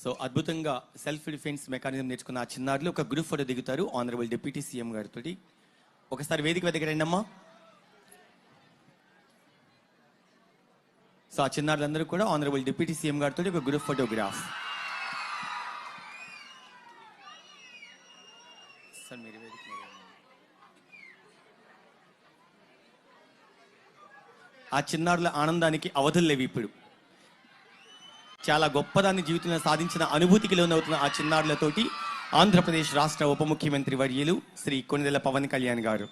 So అద్భుతంగా self defence mechanism నేర్చుకున్న ఆ చిన్నారులు ఒక గ్రూప్ ఫోటో దిగుతారు ఆనరబుల్ డిప్యూటీ సీఎం గారితో. ఒకసారి వేదిక దగ్గర రండి అమ్మా. సో ఆ చిన్నారులందరూ కూడా ఆనరబుల్ డిప్యూటీ సీఎం గారితో ఒక గ్రూప్ ఫోటోగ్రాఫ్. సార్ మీరు వేదిక ఆ చిన్నారుల ఆనందానికి అవధులు లేవు. ఇప్పుడు చాలా గొప్పదాన్ని జీవితంలో సాధించిన అనుభూతికి లోనవుతున్న ఆ చిన్నారులతోటి ఆంధ్రప్రదేశ్ రాష్ట్ర ఉప ముఖ్యమంత్రి వర్యులు శ్రీ కొణిదెల పవన్ కళ్యాణ్ గారు.